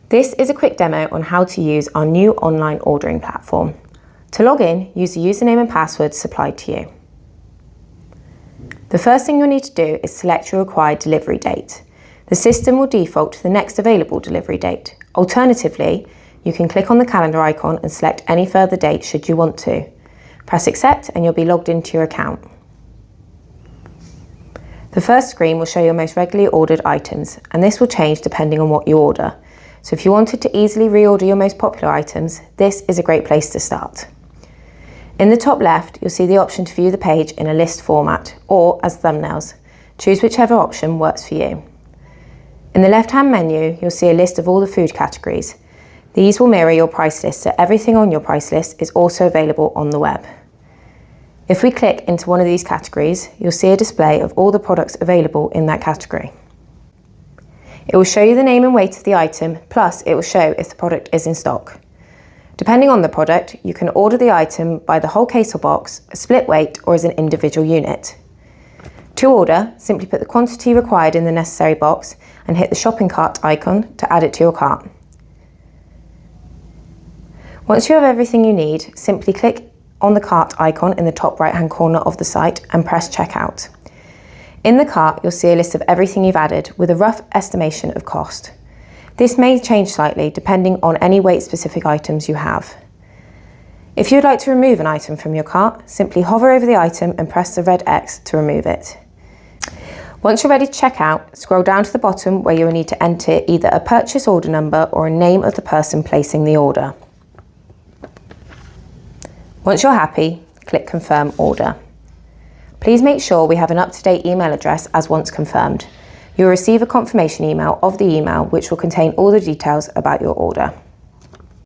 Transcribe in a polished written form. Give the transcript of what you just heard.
This is a quick demo on how to use our new online ordering platform. To log in, use the username and password supplied to you. The first thing you'll need to do is select your required delivery date. The system will default to the next available delivery date. Alternatively, you can click on the calendar icon and select any further date should you want to. Press accept and you'll be logged into your account. The first screen will show your most regularly ordered items, and this will change depending on what you order. So if you wanted to easily reorder your most popular items, this is a great place to start. In the top left, you'll see the option to view the page in a list format or as thumbnails. Choose whichever option works for you. In the left-hand menu, you'll see a list of all the food categories. These will mirror your price list, so everything on your price list is also available on the web. If we click into one of these categories, you'll see a display of all the products available in that category. It will show you the name and weight of the item, plus it will show if the product is in stock. Depending on the product, you can order the item by the whole case or box, a split weight, or as an individual unit. To order, simply put the quantity required in the necessary box and hit the shopping cart icon to add it to your cart. Once you have everything you need, simply click on the cart icon in the top right-hand corner of the site and press checkout. In the cart, you'll see a list of everything you've added with a rough estimation of cost. This may change slightly depending on any weight-specific items you have. If you would like to remove an item from your cart, simply hover over the item and press the red X to remove it. Once you're ready to check out, scroll down to the bottom where you will need to enter either a purchase order number or a name of the person placing the order. Once you're happy, click Confirm Order. Please make sure we have an up-to-date email address as once confirmed. You'll receive a confirmation email of the email which will contain all the details about your order.